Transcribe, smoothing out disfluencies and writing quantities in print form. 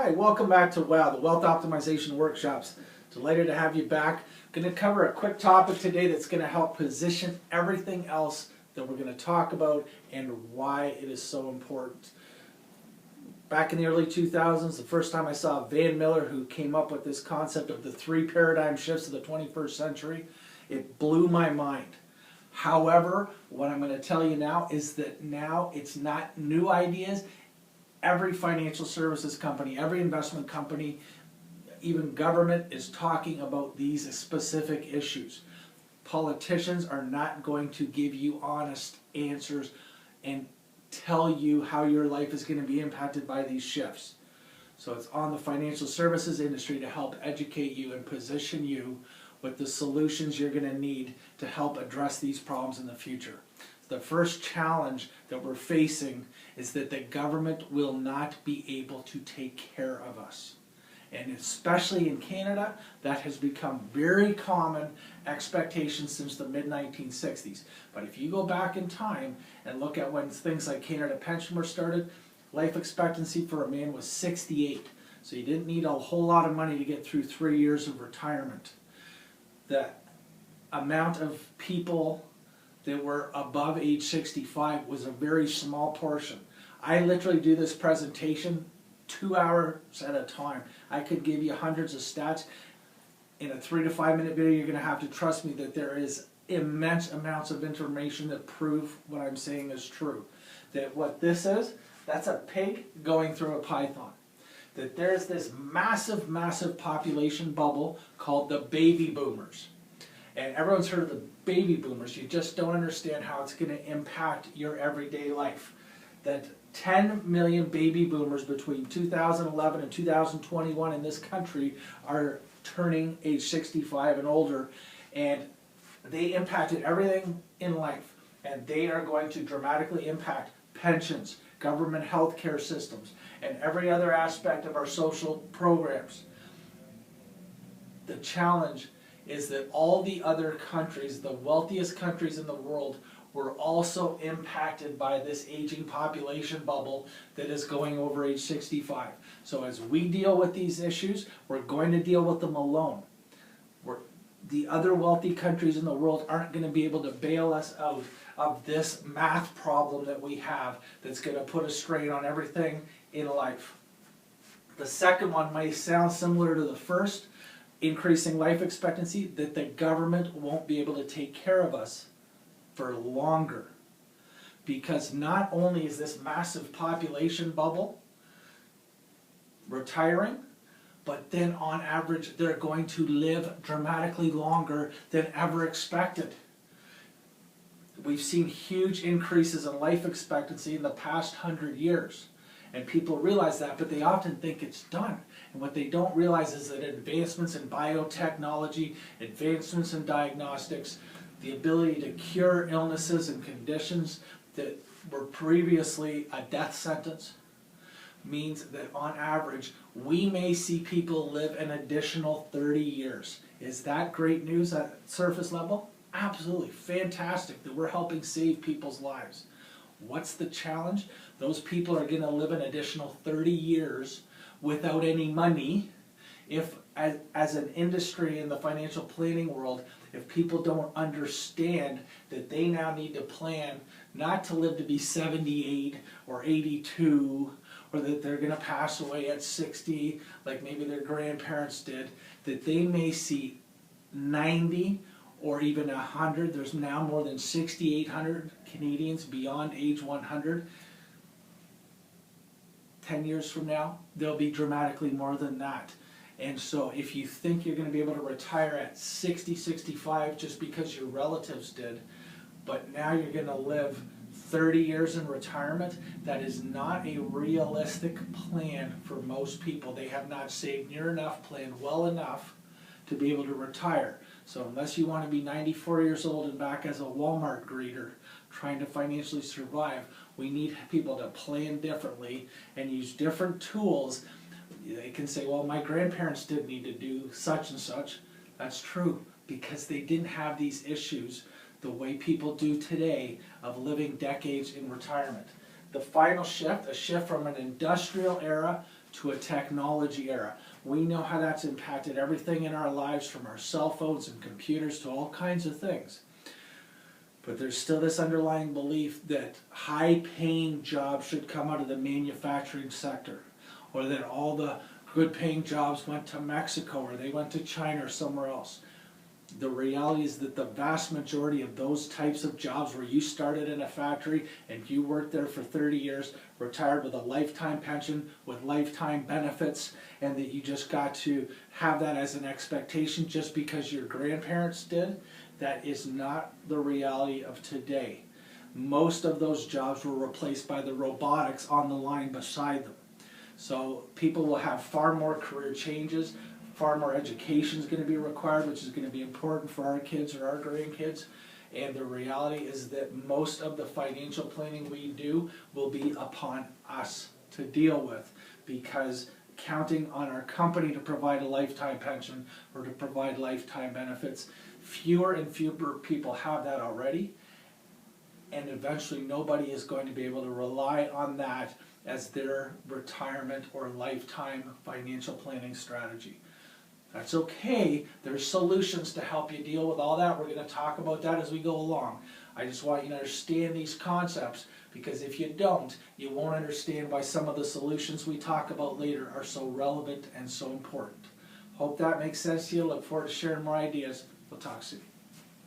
Hi, welcome back to WOW, the Wealth Optimization Workshops. Delighted to have you back. Going to cover a quick topic today that's going to help position everything else that we're going to talk about and why it is so important. Back in the early 2000s, the first time I saw Van Miller, who came up with this concept of the 3 paradigm shifts of the 21st century, it blew my mind. However, what I'm going to tell you now is that now it's not new ideas. Every financial services company, every investment company, even government is talking about these specific issues. Politicians are not going to give you honest answers and tell you how your life is going to be impacted by these shifts. So it's on the financial services industry to help educate you and position you with the solutions you're going to need to help address these problems in the future. The first challenge that we're facing is that the government will not be able to take care of us. And especially in Canada, that has become very common expectation since the mid-1960s. But if you go back in time and look at when things like Canada Pension were started, life expectancy for a man was 68. So you didn't need a whole lot of money to get through 3 years of retirement. The amount of people that were above age 65 was a very small portion. I literally do this presentation 2 hours at a time. I could give you hundreds of stats. In a 3 to 5 minute video, you're going to have to trust me that there is immense amounts of information that prove what I'm saying is true. That what this is, that's a pig going through a python. That there's this massive, massive population bubble called the baby boomers. And everyone's heard of the baby boomers. You just don't understand how it's going to impact your everyday life. That 10 million baby boomers between 2011 and 2021 in this country are turning age 65 and older, and they impacted everything in life. And they are going to dramatically impact pensions, government health care systems, and every other aspect of our social programs. The challenge is that all the other countries, the wealthiest countries in the world, were also impacted by this aging population bubble that is going over age 65. So as we deal with these issues, we're going to deal with them alone. The other wealthy countries in the world aren't going to be able to bail us out of this math problem that we have that's going to put a strain on everything in life. The second one may sound similar to the first, increasing life expectancy, that the government won't be able to take care of us for longer. Because not only is this massive population bubble retiring, but then on average they're going to live dramatically longer than ever expected. We've seen huge increases in life expectancy in the past 100 years. And people realize that, but they often think it's done. And what they don't realize is that advancements in biotechnology, advancements in diagnostics, the ability to cure illnesses and conditions that were previously a death sentence, means that on average, we may see people live an additional 30 years. Is that great news at surface level? Absolutely fantastic that we're helping save people's lives. What's the challenge? Those people are going to live an additional 30 years without any money. If, as an industry in the financial planning world, if people don't understand that they now need to plan not to live to be 78 or 82, or that they're going to pass away at 60 like maybe their grandparents did, that they may see 90 or even 100. There's now more than 6,800 Canadians beyond age 100. 10 years from now, there'll be dramatically more than that. And so if you think you're going to be able to retire at 60, 65 just because your relatives did, but now you're going to live 30 years in retirement, that is not a realistic plan for most people. They have not saved near enough, planned well enough to be able to retire. So unless you want to be 94 years old and back as a Walmart greeter trying to financially survive, we need people to plan differently and use different tools. They can say, well, my grandparents didn't need to do such and such. That's true, because they didn't have these issues the way people do today of living decades in retirement. The final shift, a shift from an industrial era to a technology era. We know how that's impacted everything in our lives, from our cell phones and computers to all kinds of things. But there's still this underlying belief that high-paying jobs should come out of the manufacturing sector, or that all the good-paying jobs went to Mexico, or they went to China or somewhere else. The reality is that the vast majority of those types of jobs where you started in a factory and you worked there for 30 years, retired with a lifetime pension, with lifetime benefits, and that you just got to have that as an expectation just because your grandparents did, that is not the reality of today. Most of those jobs were replaced by the robotics on the line beside them. So people will have far more career changes, far more education is going to be required, which is going to be important for our kids or our grandkids. And the reality is that most of the financial planning we do will be upon us to deal with, because counting on our company to provide a lifetime pension or to provide lifetime benefits, fewer and fewer people have that already, and eventually nobody is going to be able to rely on that as their retirement or lifetime financial planning strategy. That's okay. There's solutions to help you deal with all that. We're going to talk about that as we go along. I just want you to understand these concepts, because if you don't, you won't understand why some of the solutions we talk about later are so relevant and so important. Hope that makes sense to you. Look forward to sharing more ideas. We'll talk soon.